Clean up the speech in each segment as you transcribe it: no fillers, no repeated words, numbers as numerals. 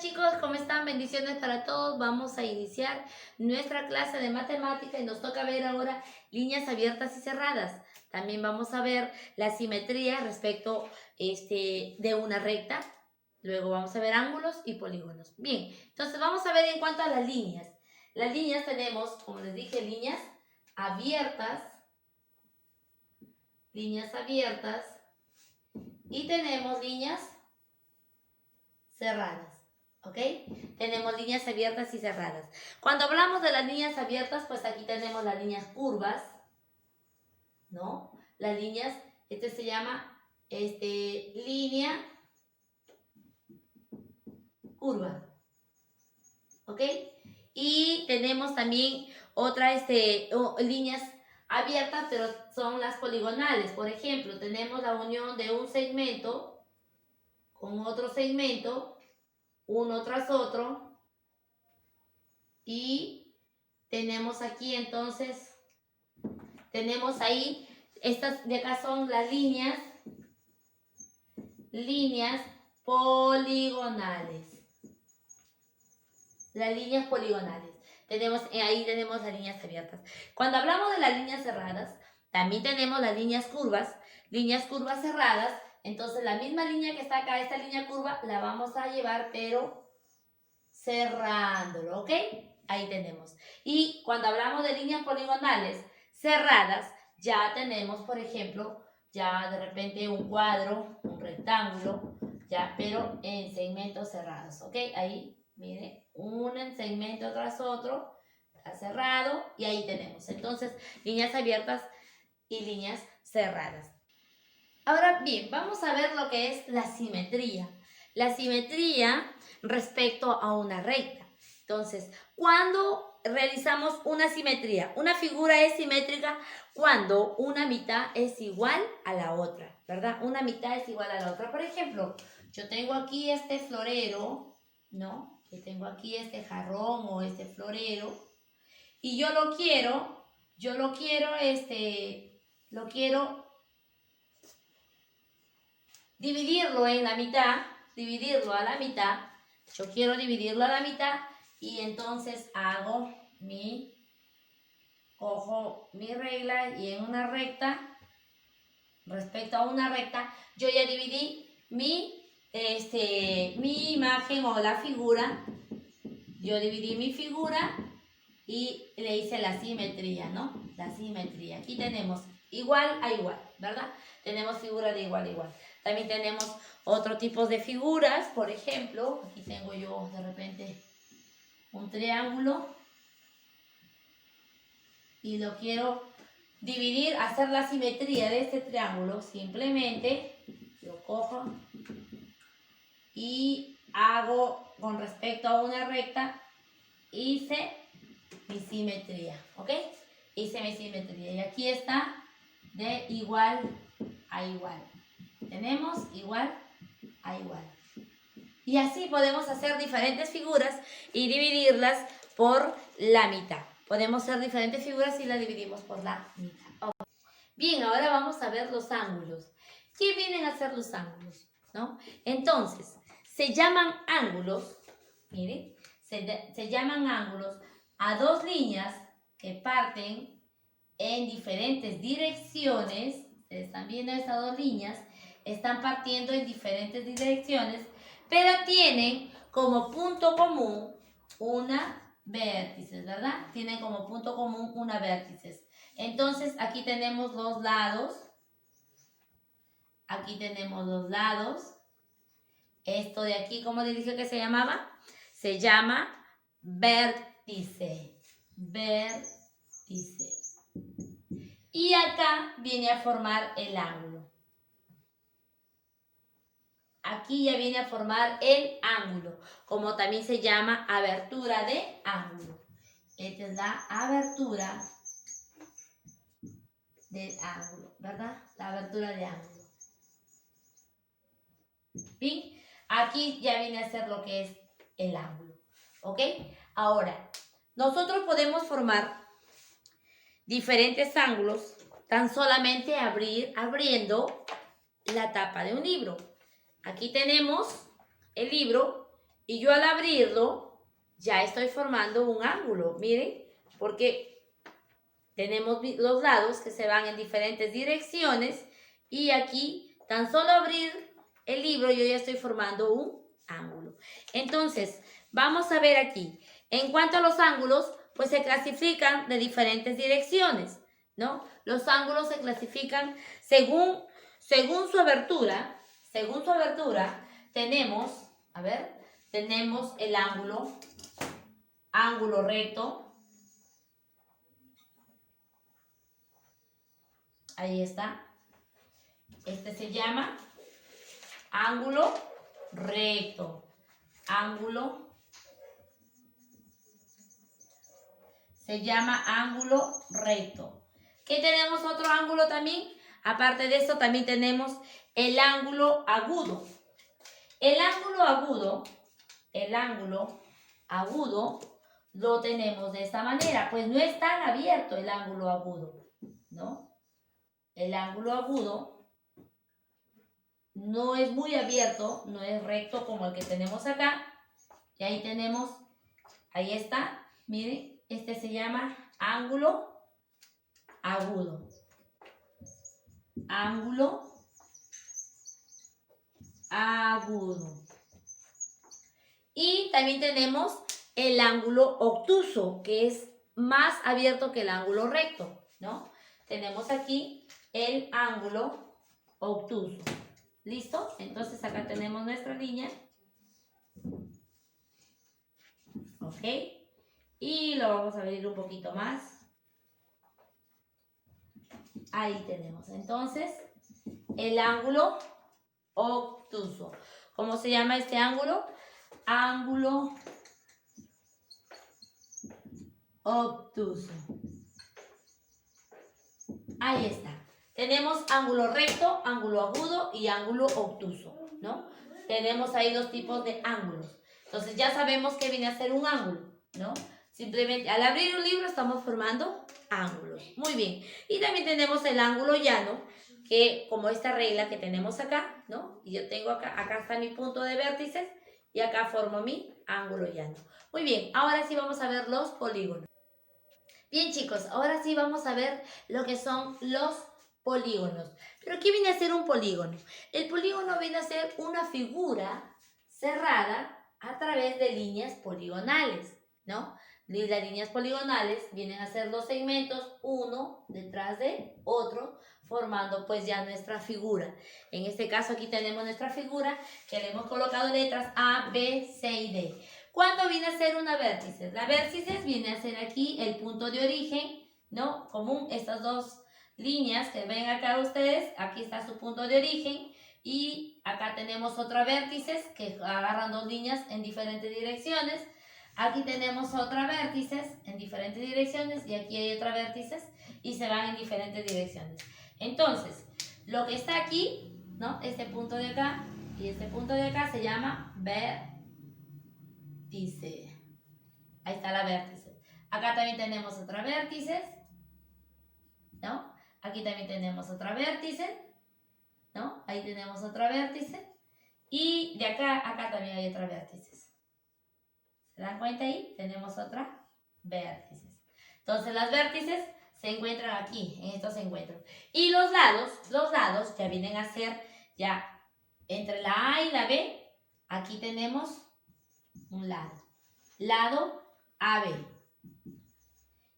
chicos, ¿cómo están? Bendiciones para todos. Vamos a iniciar nuestra clase de matemática y nos toca ver ahora líneas abiertas y cerradas. También vamos a ver la simetría respecto de una recta. Luego vamos a ver ángulos y polígonos. Bien, entonces vamos a ver en cuanto a las líneas. Las líneas tenemos, como les dije, líneas abiertas y tenemos líneas cerradas. ¿Ok? Tenemos líneas abiertas y cerradas. Cuando hablamos de las líneas abiertas, pues aquí tenemos las líneas curvas, ¿no? Las líneas, se llama línea curva, ¿ok? Y tenemos también otras líneas abiertas, pero son las poligonales. Por ejemplo, tenemos la unión de un segmento con otro segmento, uno tras otro, y tenemos aquí entonces, tenemos ahí, estas de acá son las líneas poligonales. Las líneas poligonales. Ahí tenemos las líneas abiertas. Cuando hablamos de las líneas cerradas, también tenemos las líneas curvas cerradas. Entonces la misma línea que está acá, esta línea curva, la vamos a llevar, pero cerrándolo, ¿ok? Ahí tenemos. Y cuando hablamos de líneas poligonales cerradas, ya tenemos, por ejemplo, ya de repente un cuadro, un rectángulo, ya, pero en segmentos cerrados, ¿ok? Ahí, miren, un segmento tras otro, está cerrado, y ahí tenemos. Entonces, líneas abiertas y líneas cerradas. Ahora bien, vamos a ver lo que es la simetría. La simetría respecto a una recta. Entonces, cuando realizamos una simetría, una figura es simétrica cuando una mitad es igual a la otra, ¿verdad? Una mitad es igual a la otra. Por ejemplo, yo tengo aquí este florero, ¿no? Yo tengo aquí este jarrón o este florero y yo lo quiero dividirlo en la mitad, dividirlo a la mitad. Yo quiero dividirlo a la mitad y entonces cojo mi regla y en una recta, respecto a una recta, yo ya dividí mi imagen o la figura. Yo dividí mi figura y le hice la simetría, ¿no? La simetría. Aquí tenemos igual a igual, ¿verdad? Tenemos figura de igual a igual. También tenemos otro tipo de figuras, por ejemplo, aquí tengo yo de repente un triángulo y lo quiero dividir, hacer la simetría de este triángulo. Simplemente lo cojo y hago con respecto a una recta, hice mi simetría, ¿ok? Hice mi simetría y aquí está de igual a igual. Tenemos igual a igual. Y así podemos hacer diferentes figuras y dividirlas por la mitad. Podemos hacer diferentes figuras y las dividimos por la mitad. Okay. Bien, ahora vamos a ver los ángulos. ¿Qué vienen a ser los ángulos? ¿No? Entonces, se llaman ángulos, miren, se llaman ángulos a dos líneas que parten en diferentes direcciones. Ustedes están viendo estas dos líneas, están partiendo en diferentes direcciones, pero tienen como punto común una vértices, ¿verdad? Tienen como punto común una vértices. Entonces, aquí tenemos dos lados. Aquí tenemos dos lados. Esto de aquí, ¿cómo les dije que se llamaba? Se llama vértice. Vértice. Y acá viene a formar el ángulo. Aquí ya viene a formar el ángulo, como también se llama abertura de ángulo. Esta es la abertura del ángulo, ¿verdad? La abertura de ángulo. Bien, aquí ya viene a ser lo que es el ángulo, ¿ok? Ahora, nosotros podemos formar diferentes ángulos tan solamente abriendo la tapa de un libro. Aquí tenemos el libro Y yo al abrirlo, ya estoy formando un ángulo, miren, porque tenemos los lados que se van en diferentes direcciones y aquí, tan solo abrir el libro, yo ya estoy formando un ángulo. Entonces, vamos a ver aquí. En cuanto a los ángulos, pues se clasifican de diferentes direcciones, ¿no? Los ángulos se clasifican según su abertura. Según su abertura, tenemos, a ver, tenemos el ángulo recto. Ahí está. Este se llama ángulo recto. Ángulo. Se llama ángulo recto. ¿Qué tenemos otro ángulo también? Aparte de esto también tenemos el ángulo agudo. El ángulo agudo lo tenemos de esta manera. Pues no es tan abierto el ángulo agudo, ¿no? El ángulo agudo no es muy abierto, no es recto como el que tenemos acá. Y ahí tenemos, ahí está, miren, este se llama ángulo agudo. Ángulo agudo. Y también tenemos el ángulo obtuso, que es más abierto que el ángulo recto, ¿no? Tenemos aquí el ángulo obtuso. ¿Listo? Entonces acá tenemos nuestra línea. ¿Ok? Y lo vamos a abrir un poquito más. Ahí tenemos. Entonces, el ángulo obtuso. ¿Cómo se llama este ángulo? Ángulo obtuso. Ahí está. Tenemos ángulo recto, ángulo agudo y ángulo obtuso, ¿no? Tenemos ahí dos tipos de ángulos. Entonces ya sabemos que viene a ser un ángulo, ¿no? Simplemente al abrir un libro estamos formando ángulos. Muy bien. Y también tenemos el ángulo llano, que como esta regla que tenemos acá, ¿no? Y yo tengo acá está mi punto de vértices y acá formo mi ángulo llano. Muy bien, ahora sí vamos a ver los polígonos. Bien, chicos, ahora sí vamos a ver lo que son los polígonos. ¿Pero qué viene a ser un polígono? El polígono viene a ser una figura cerrada a través de líneas poligonales, ¿no? Y las líneas poligonales vienen a ser los segmentos uno detrás de otro, formando pues ya nuestra figura. En este caso aquí tenemos nuestra figura que le hemos colocado letras A, B, C y D. ¿Cuándo viene a ser una vértice? La vértice viene a ser aquí el punto de origen, ¿no? Común, estas dos líneas que ven acá ustedes, aquí está su punto de origen y acá tenemos otra vértice que agarran dos líneas en diferentes direcciones. Aquí tenemos otra vértice en diferentes direcciones y aquí hay otra vértice y se van en diferentes direcciones. Entonces, lo que está aquí, ¿no? Este punto de acá y este punto de acá se llama vértice. Ahí está la vértice. Acá también tenemos otra vértice, ¿no? Aquí también tenemos otra vértice, ¿no? Ahí tenemos otra vértice. Y de acá también hay otra vértice. ¿Se dan cuenta ahí? Tenemos otra vértice. Entonces las vértices se encuentran aquí, en estos encuentros. Y los lados ya vienen a ser ya entre la A y la B. Aquí tenemos un lado AB.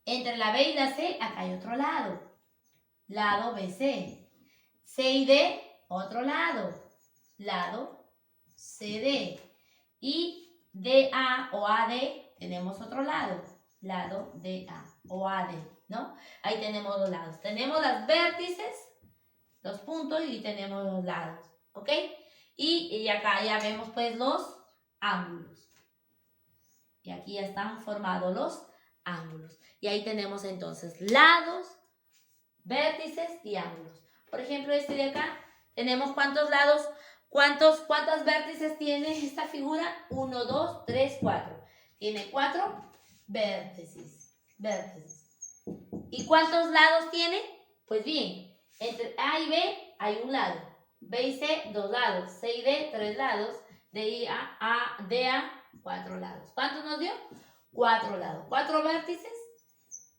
Entre la B y la C, acá hay otro lado BC. C y D, otro lado CD. Y DA o AD, tenemos otro lado DA o AD, ¿no? Ahí tenemos los lados. Tenemos las vértices, los puntos y tenemos los lados, ¿ok? Y acá ya vemos pues los ángulos. Y aquí ya están formados los ángulos. Y ahí tenemos entonces lados, vértices y ángulos. Por ejemplo, este de acá, tenemos cuántos lados, cuántas vértices tiene esta figura. 1, 2, 3, 4. Tiene 4 vértices. ¿Y cuántos lados tiene? Pues bien, entre A y B hay un lado. B y C, 2 lados. C y D, 3 lados. D y A, 4 lados. ¿Cuánto nos dio? 4 lados. 4 vértices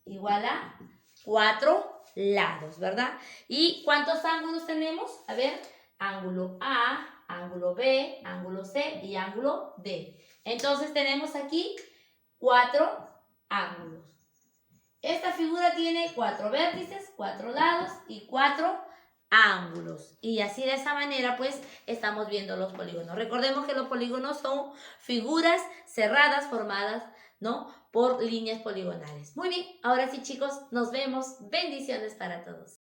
igual a 4 lados, ¿verdad? ¿Y cuántos ángulos tenemos? A ver, ángulo A, ángulo B, ángulo C y ángulo D. Entonces tenemos aquí 4 ángulos. Esta figura tiene 4 vértices, 4 lados y 4 ángulos. Y así de esa manera pues estamos viendo los polígonos. Recordemos que los polígonos son figuras cerradas formadas, ¿no?, por líneas poligonales. Muy bien, ahora sí chicos, nos vemos. Bendiciones para todos.